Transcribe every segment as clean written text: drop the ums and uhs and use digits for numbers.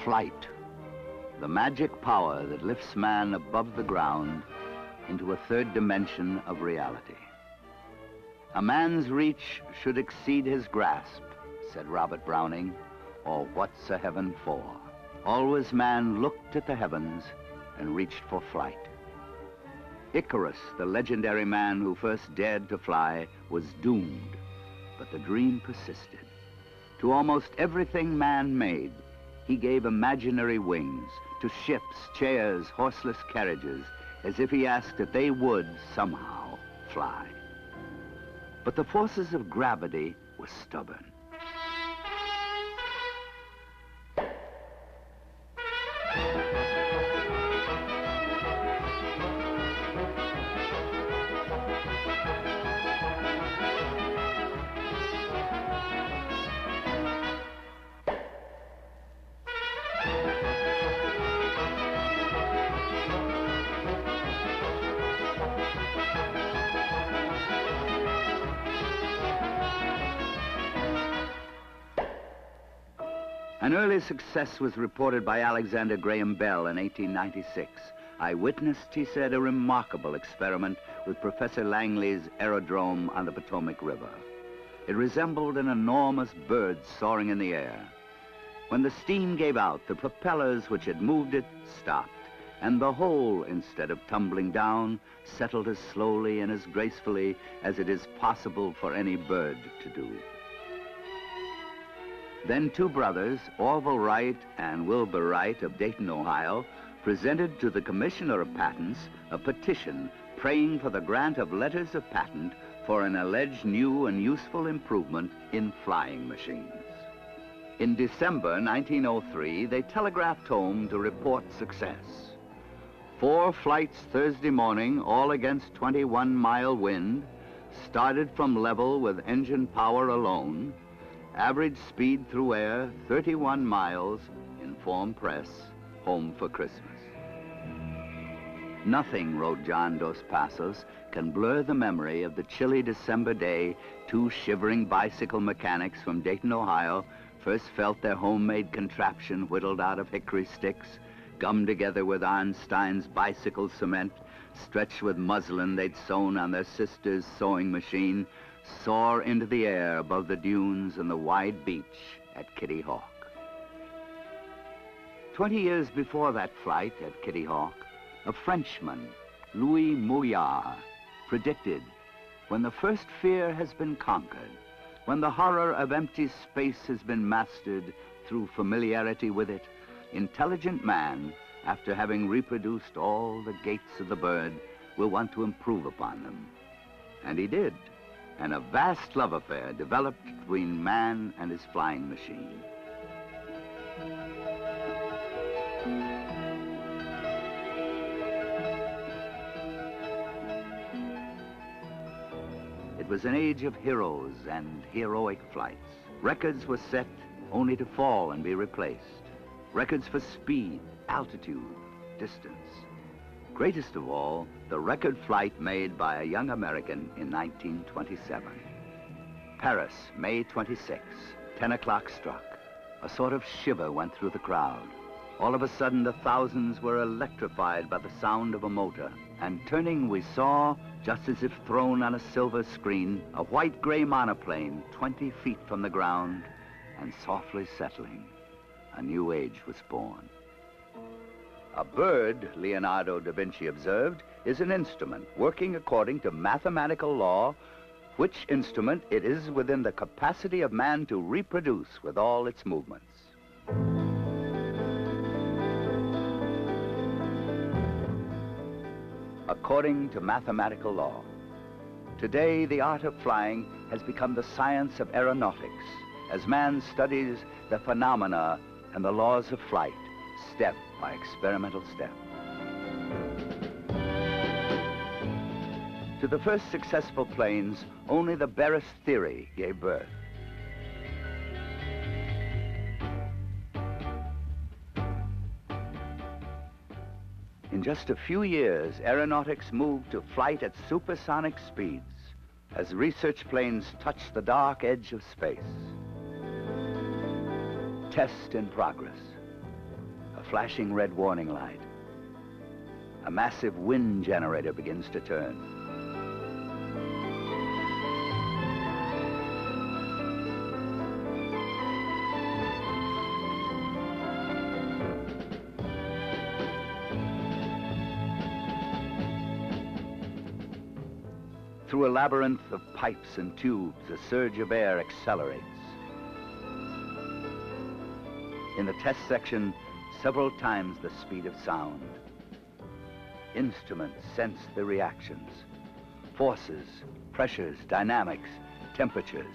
Flight, the magic power that lifts man above the ground into a third dimension of reality. A man's reach should exceed his grasp, said Robert Browning, or what's a heaven for? Always man looked at the heavens and reached for flight. Icarus, the legendary man who first dared to fly, was doomed, but the dream persisted. To almost everything man made, he gave imaginary wings, to ships, chairs, horseless carriages, as if he asked that they would, somehow, fly. But the forces of gravity were stubborn. An early success was reported by Alexander Graham Bell in 1896. I witnessed, he said, a remarkable experiment with Professor Langley's aerodrome on the Potomac River. It resembled an enormous bird soaring in the air. When the steam gave out, the propellers which had moved it stopped, and the whole, instead of tumbling down, settled as slowly and as gracefully as it is possible for any bird to do. Then two brothers, Orville Wright and Wilbur Wright of Dayton, Ohio, presented to the Commissioner of Patents a petition praying for the grant of letters of patent for an alleged new and useful improvement in flying machines. In December 1903, they telegraphed home to report success. 4 flights Thursday morning, all against 21-mile wind, started from level with engine power alone. Average speed through air, 31 miles, informed press, home for Christmas. Nothing, wrote John Dos Passos, can blur the memory of the chilly December day 2 shivering bicycle mechanics from Dayton, Ohio, first felt their homemade contraption whittled out of hickory sticks, gummed together with Einstein's bicycle cement, stretched with muslin they'd sewn on their sister's sewing machine, soar into the air above the dunes and the wide beach at Kitty Hawk. 20 years before that flight at Kitty Hawk, a Frenchman, Louis Mouillard, predicted, when the first fear has been conquered, when the horror of empty space has been mastered through familiarity with it, intelligent man, after having reproduced all the gaits of the bird, will want to improve upon them. And he did. And a vast love affair developed between man and his flying machine. It was an age of heroes and heroic flights. Records were set only to fall and be replaced. Records for speed, altitude, distance. Greatest of all, the record flight made by a young American in 1927. Paris, May 26, 10 o'clock struck. A sort of shiver went through the crowd. All of a sudden, the thousands were electrified by the sound of a motor. And turning, we saw, just as if thrown on a silver screen, a white-gray monoplane 20 feet from the ground, and softly settling, a new age was born. A bird, Leonardo da Vinci observed, is an instrument working according to mathematical law, which instrument it is within the capacity of man to reproduce with all its movements. According to mathematical law. Today, the art of flying has become the science of aeronautics, as man studies the phenomena and the laws of flight, step by experimental step. To the first successful planes, only the barest theory gave birth. In just a few years, aeronautics moved to flight at supersonic speeds as research planes touched the dark edge of space. Test in progress. A flashing red warning light. A massive wind generator begins to turn. Through a labyrinth of pipes and tubes, a surge of air accelerates. In the test section, several times the speed of sound. Instruments sense the reactions. Forces, pressures, dynamics, temperatures,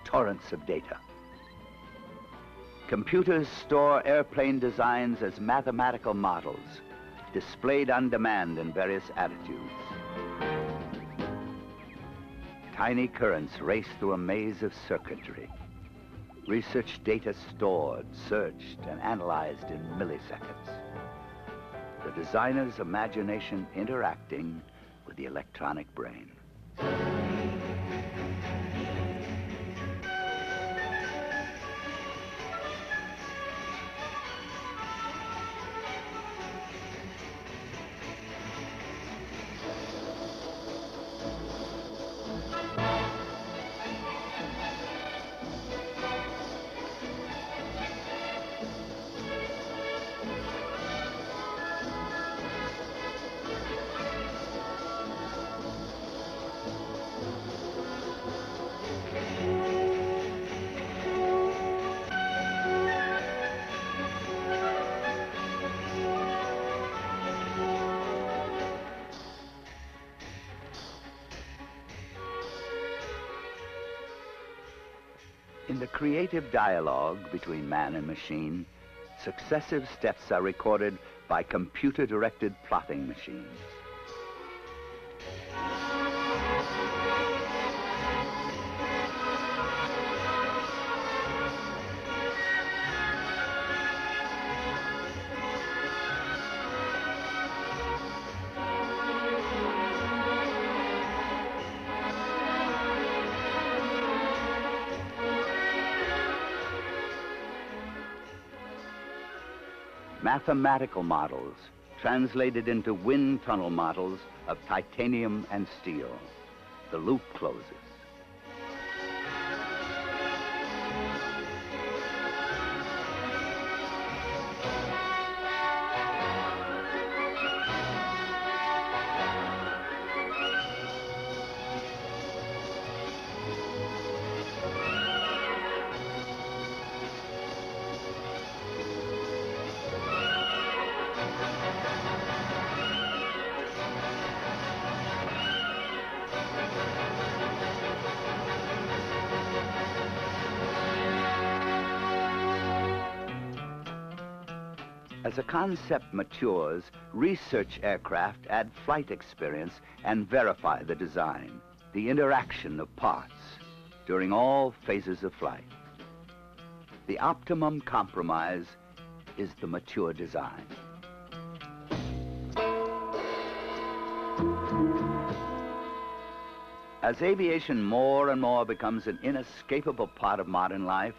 torrents of data. Computers store airplane designs as mathematical models, displayed on demand in various attitudes. Tiny currents race through a maze of circuitry. Research data stored, searched, and analyzed in milliseconds. The designer's imagination interacting with the electronic brain. In the creative dialogue between man and machine, successive steps are recorded by computer-directed plotting machines. Mathematical models translated into wind tunnel models of titanium and steel. The loop closes. As a concept matures, research aircraft add flight experience and verify the design, the interaction of parts, during all phases of flight. The optimum compromise is the mature design. As aviation more and more becomes an inescapable part of modern life,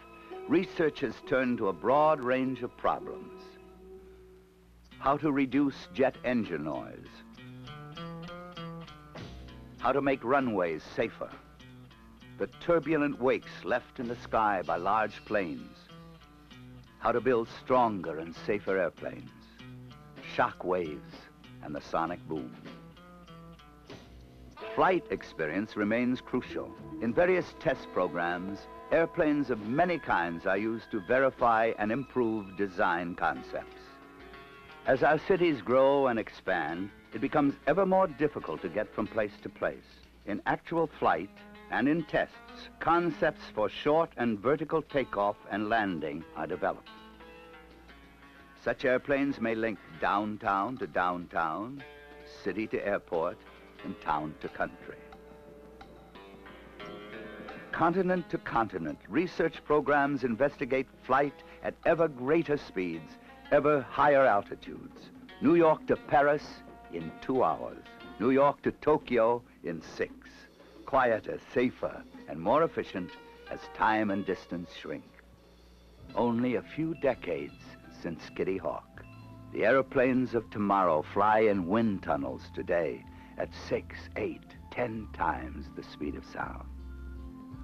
research has turned to a broad range of problems. How to reduce jet engine noise. How to make runways safer. The turbulent wakes left in the sky by large planes. How to build stronger and safer airplanes. Shock waves and the sonic boom. Flight experience remains crucial. In various test programs, airplanes of many kinds are used to verify and improve design concepts. As our cities grow and expand, it becomes ever more difficult to get from place to place. In actual flight and in tests, concepts for short and vertical takeoff and landing are developed. Such airplanes may link downtown to downtown, city to airport, and town to country. Continent to continent, research programs investigate flight at ever greater speeds, ever higher altitudes. New York to Paris in 2 hours. New York to Tokyo in 6. Quieter, safer, and more efficient as time and distance shrink. Only a few decades since Kitty Hawk. The airplanes of tomorrow fly in wind tunnels today at 6, 8, 10 times the speed of sound.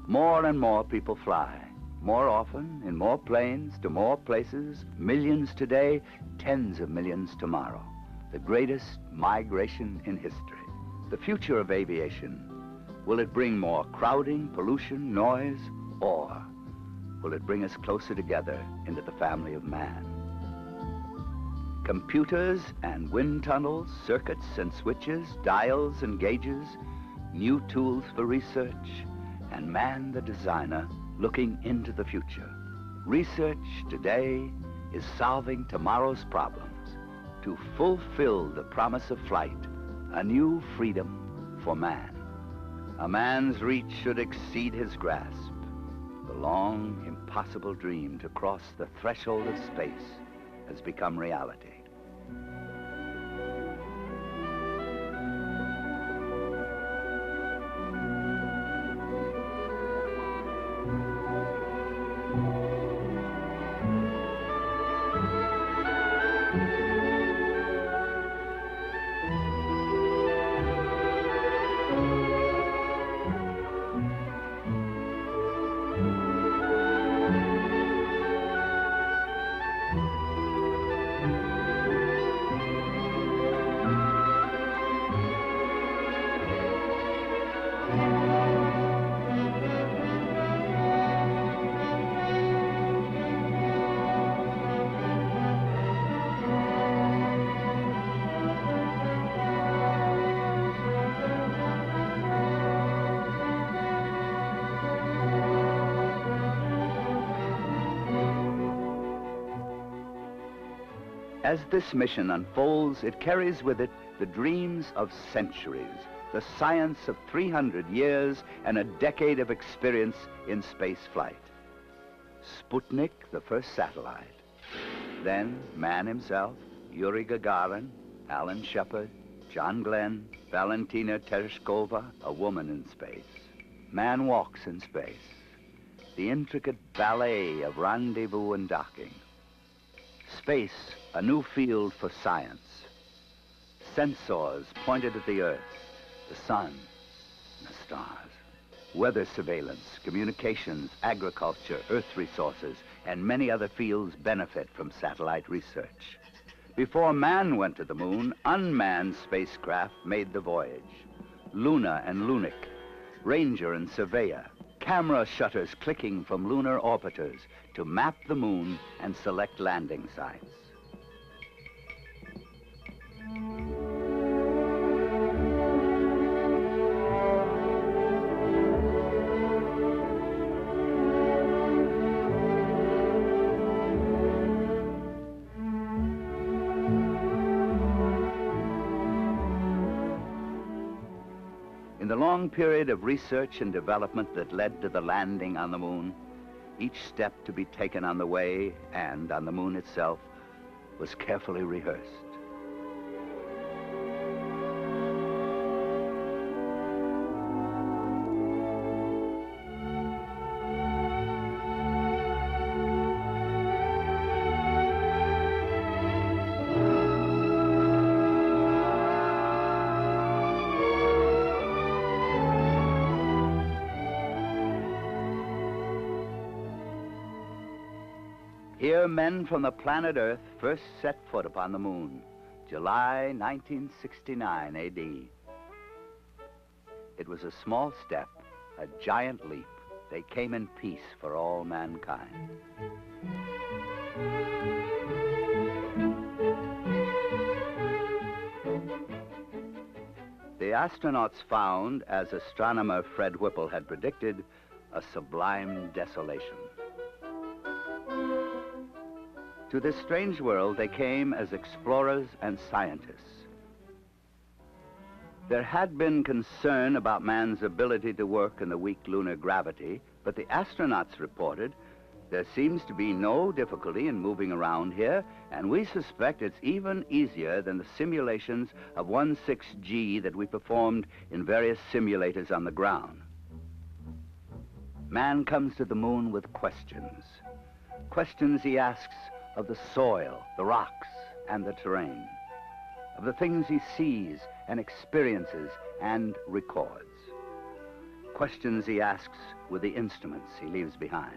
More and more people fly, more often, in more planes, to more places, millions today, tens of millions tomorrow. The greatest migration in history. The future of aviation, will it bring more crowding, pollution, noise, or will it bring us closer together into the family of man? Computers and wind tunnels, circuits and switches, dials and gauges, new tools for research, and man the designer looking into the future. Research today is solving tomorrow's problems to fulfill the promise of flight, a new freedom for man. A man's reach should exceed his grasp. The long, impossible dream to cross the threshold of space has become reality. As this mission unfolds, it carries with it the dreams of centuries, the science of 300 years, and a decade of experience in space flight. Sputnik, the first satellite. Then man himself, Yuri Gagarin, Alan Shepard, John Glenn, Valentina Tereshkova, a woman in space. Man walks in space. The intricate ballet of rendezvous and docking. Space, a new field for science. Sensors pointed at the Earth, the sun, and the stars. Weather surveillance, communications, agriculture, Earth resources, and many other fields benefit from satellite research. Before man went to the moon, unmanned spacecraft made the voyage. Luna and Lunik, Ranger and Surveyor, camera shutters clicking from lunar orbiters to map the moon and select landing sites. In the long period of research and development that led to the landing on the moon, Each step to be taken on the way and on the moon itself was carefully rehearsed. Here, men from the planet Earth first set foot upon the moon, July 1969 AD. It was a small step, a giant leap. They came in peace for all mankind. The astronauts found, as astronomer Fred Whipple had predicted, a sublime desolation. To this strange world, they came as explorers and scientists. There had been concern about man's ability to work in the weak lunar gravity, but the astronauts reported there seems to be no difficulty in moving around here, and we suspect it's even easier than the simulations of 16G that we performed in various simulators on the ground. Man comes to the moon with questions. Questions he asks of the soil, the rocks, and the terrain, of the things he sees and experiences and records. Questions he asks with the instruments he leaves behind.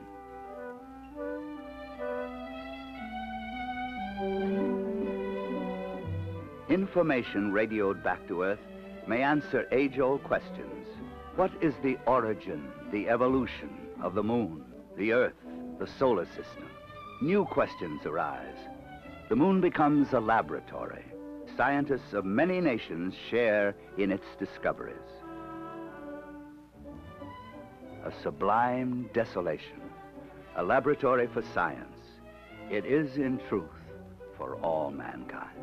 Information radioed back to Earth may answer age-old questions. What is the origin, the evolution of the moon, the Earth, the solar system? New questions arise. The moon becomes a laboratory. Scientists of many nations share in its discoveries. A sublime desolation, a laboratory for science. It is, in truth, for all mankind.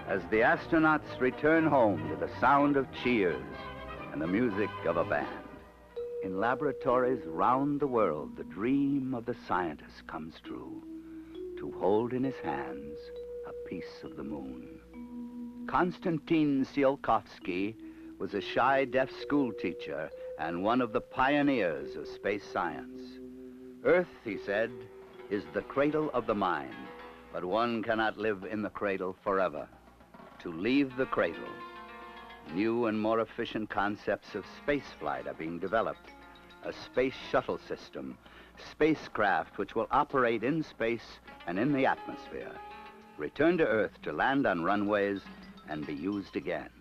As the astronauts return home to the sound of cheers and the music of a band. In laboratories round the world, the dream of the scientist comes true, to hold in his hands a piece of the moon. Konstantin Tsiolkovsky was a shy deaf school teacher and one of the pioneers of space science. Earth, he said, is the cradle of the mind, but one cannot live in the cradle forever. To leave the cradle, new and more efficient concepts of spaceflight are being developed. A space shuttle system, spacecraft which will operate in space and in the atmosphere, return to Earth to land on runways and be used again.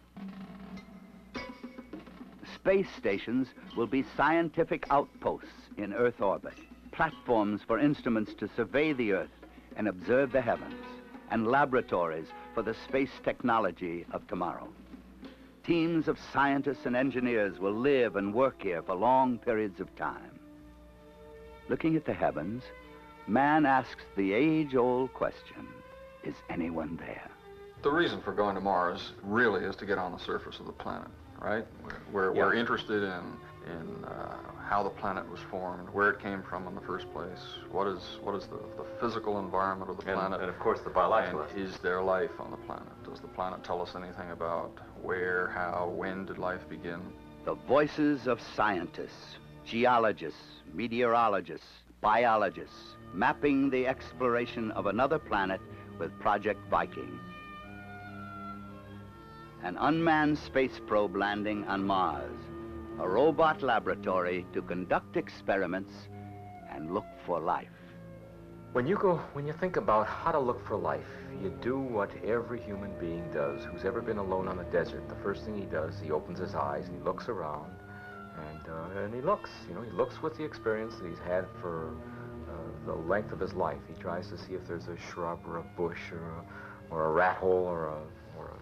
Space stations will be scientific outposts in Earth orbit, platforms for instruments to survey the Earth and observe the heavens, and laboratories for the space technology of tomorrow. Teams of scientists and engineers will live and work here for long periods of time. Looking at the heavens, man asks the age-old question, is anyone there? The reason for going to Mars really is to get on the surface of the planet, right? We're interested in how the planet was formed, where it came from in the first place, what is the physical environment of the planet, and of course the biological. And is there life on the planet? Does the planet tell us anything about where, how, when did life begin? The voices of scientists, geologists, meteorologists, biologists, mapping the exploration of another planet with Project Viking. An unmanned space probe landing on Mars, a robot laboratory to conduct experiments and look for life. When you think about how to look for life, you do what every human being does who's ever been alone on a desert. The first thing he does, he opens his eyes and he looks around, and he looks, he looks with the experience that he's had for the length of his life. He tries to see if there's a shrub or a bush or a rat hole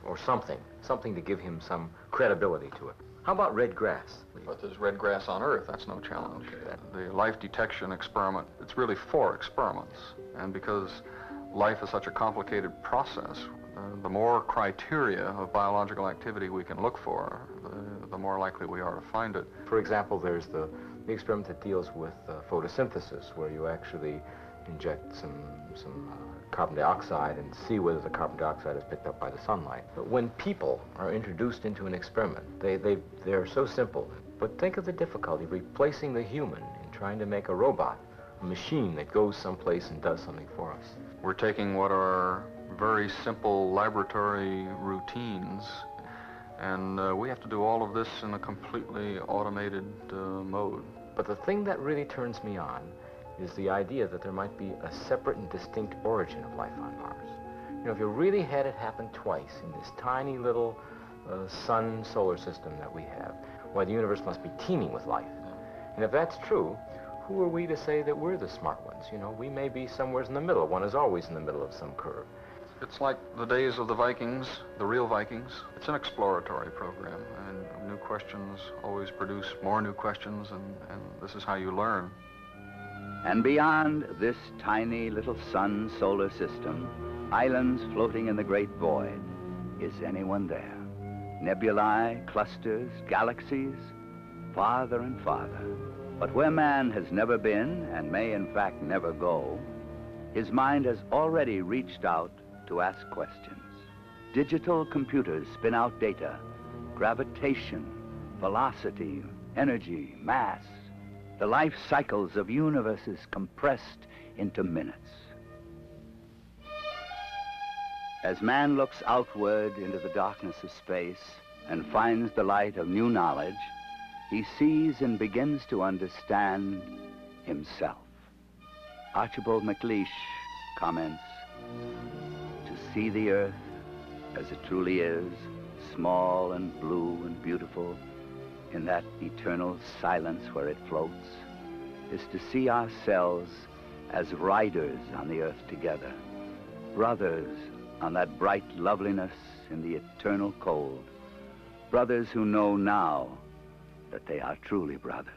or something to give him some credibility to it. How about red grass? But there's red grass on Earth. That's no challenge. Okay. The life detection experiment, it's really 4 experiments. And because life is such a complicated process, the more criteria of biological activity we can look for, the more likely we are to find it. For example, there's the experiment that deals with photosynthesis, where you actually inject some carbon dioxide and see whether the carbon dioxide is picked up by the sunlight. But when people are introduced into an experiment, they're so simple. But think of the difficulty replacing the human in trying to make a robot, a machine that goes someplace and does something for us. We're taking what are very simple laboratory routines, and we have to do all of this in a completely automated mode. But the thing that really turns me on is the idea that there might be a separate and distinct origin of life on Mars. If you really had it happen twice in this tiny little sun solar system that we have, why, the universe must be teeming with life. And if that's true, who are we to say that we're the smart ones? We may be somewhere in the middle. One is always in the middle of some curve. It's like the days of the Vikings, the real Vikings. It's an exploratory program, and new questions always produce more new questions, and this is how you learn. And beyond this tiny little sun solar system, islands floating in the great void, is anyone there? Nebulae, clusters, galaxies, farther and farther. But where man has never been, and may in fact never go, his mind has already reached out to ask questions. Digital computers spin out data, gravitation, velocity, energy, mass, the life cycles of universes compressed into minutes. As man looks outward into the darkness of space and finds the light of new knowledge, he sees and begins to understand himself. Archibald MacLeish comments, "To see the earth as it truly is, small and blue and beautiful, in that eternal silence where it floats, is to see ourselves as riders on the earth together, brothers on that bright loveliness in the eternal cold, brothers who know now that they are truly brothers."